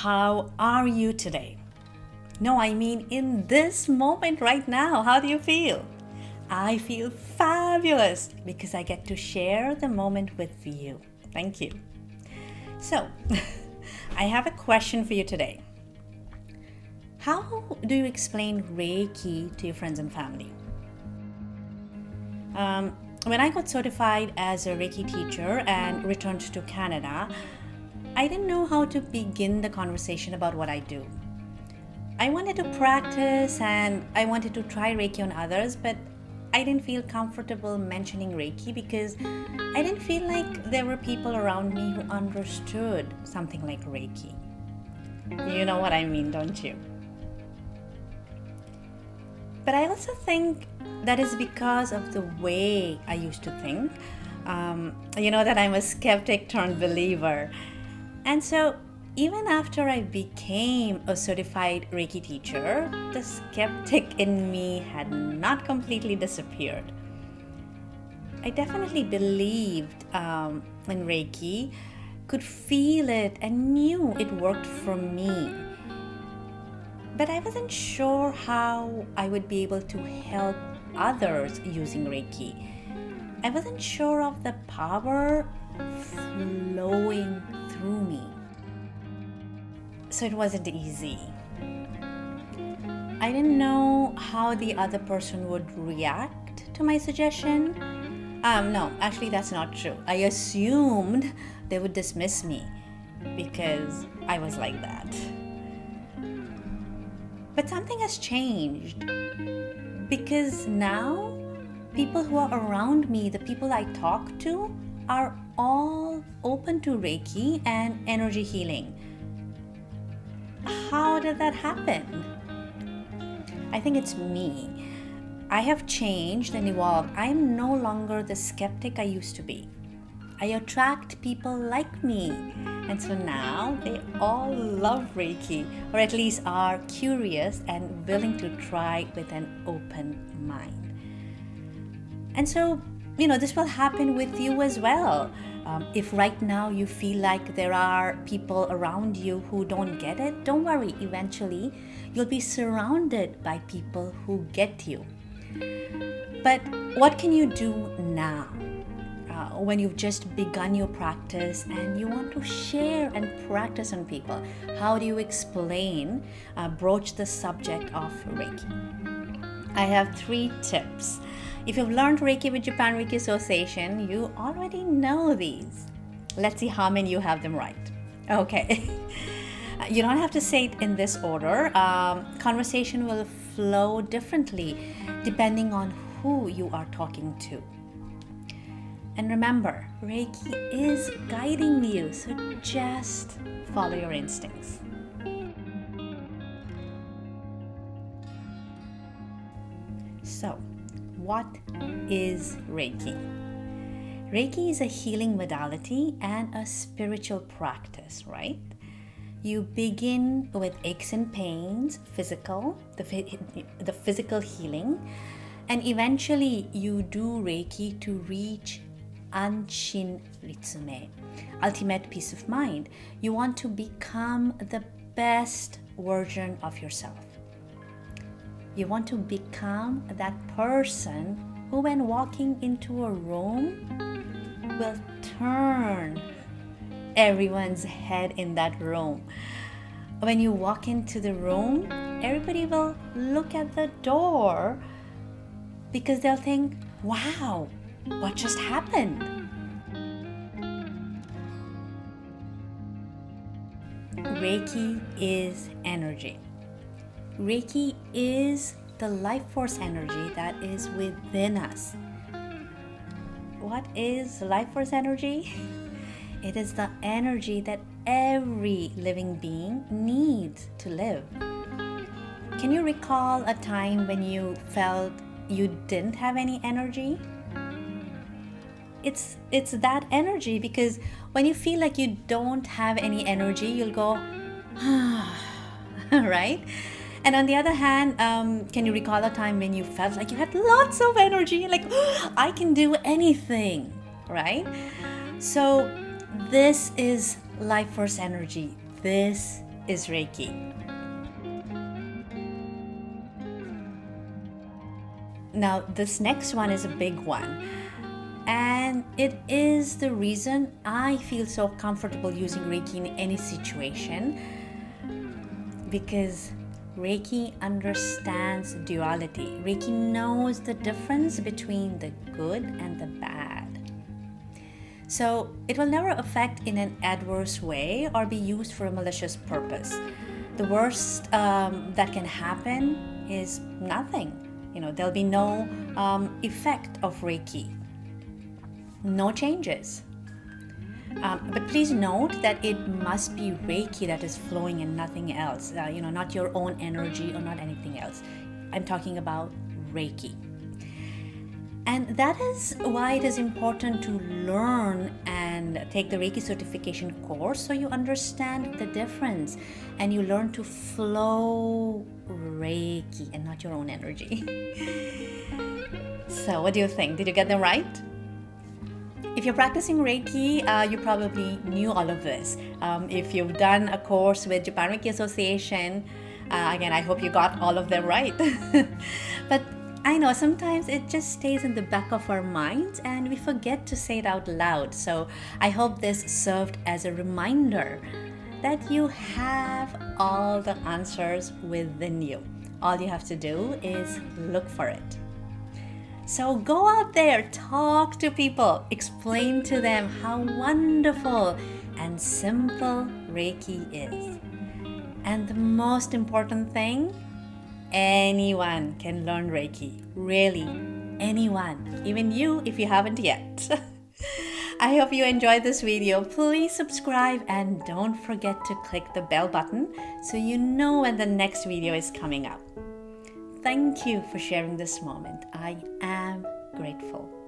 How are you today? No, I mean in this moment right now. How do you feel? I feel fabulous because I get to share the moment with you. Thank you. So, I have a question for you today. How do you explain Reiki to your friends and family? When I got certified as a Reiki teacher and returned to Canada, I didn't know how to begin the conversation about what I do. I wanted to practice and I wanted to try Reiki on others, but I didn't feel comfortable mentioning Reiki because I didn't feel like there were people around me who understood something like Reiki. You know what I mean, don't you? But I also think that is because of the way I used to think. That I'm a skeptic turned believer. And so even after I became a certified Reiki teacher, the skeptic in me had not completely disappeared. I definitely believed in Reiki, could feel it and knew it worked for me. But I wasn't sure how I would be able to help others using Reiki. I wasn't sure of the power flowing through me. So it wasn't easy. I didn't know how the other person would react to my suggestion. No, actually that's not true. I assumed they would dismiss me because I was like that. But something has changed because now people who are around me, the people I talk to, are all open to Reiki and energy healing. How did that happen? I think it's me. I have changed and evolved. I am no longer the skeptic I used to be. I attract people like me. And so now they all love Reiki, or at least are curious and willing to try with an open mind. And so, this will happen with you as well. If right now you feel like there are people around you who don't get it, don't worry. Eventually, you'll be surrounded by people who get you. But what can you do now? When you've just begun your practice and you want to share and practice on people? How do you broach the subject of Reiki? I have 3 tips. If you've learned Reiki with Japan Reiki Association, you already know these. Let's see how many you have them right. Okay. You don't have to say it in this order. Conversation will flow differently depending on who you are talking to. And remember, Reiki is guiding you, so just follow your instincts. So, what is Reiki? Reiki is a healing modality and a spiritual practice, right? You begin with aches and pains, the physical healing, and eventually you do Reiki to reach Anshin Ritsume, ultimate peace of mind. You want to become the best version of yourself. You want to become that person who, when walking into a room, will turn everyone's head in that room. When you walk into the room, everybody will look at the door because they'll think, wow, what just happened? Reiki is energy. Reiki is the life force energy that is within us. What is life force energy? It is the energy that every living being needs to live. Can you recall a time when you felt you didn't have any energy? It's that energy, because when you feel like you don't have any energy, you'll go, right? And on the other hand, can you recall a time when you felt like you had lots of energy, like, I can do anything, right? So this is life force energy. This is Reiki. Now, this next one is a big one, and it is the reason I feel so comfortable using Reiki in any situation, because Reiki understands duality. Reiki knows the difference between the good and the bad. So it will never affect in an adverse way or be used for a malicious purpose. The worst that can happen is nothing. There'll be no effect of Reiki, no changes. But please note that it must be Reiki that is flowing and nothing else. Not your own energy or not anything else. I'm talking about Reiki. And that is why it is important to learn and take the Reiki certification course, so you understand the difference and you learn to flow Reiki and not your own energy. So what do you think? Did you get them right? If you're practicing Reiki, you probably knew all of this. If you've done a course with Japan Reiki Association, again, I hope you got all of them right. But I know sometimes it just stays in the back of our minds and we forget to say it out loud. So I hope this served as a reminder that you have all the answers within you. All you have to do is look for it. So go out there, talk to people, explain to them how wonderful and simple Reiki is. And the most important thing, anyone can learn Reiki. Really, anyone. Even you if you haven't yet. I hope you enjoyed this video. Please subscribe and don't forget to click the bell button so you know when the next video is coming up. Thank you for sharing this moment. I am grateful.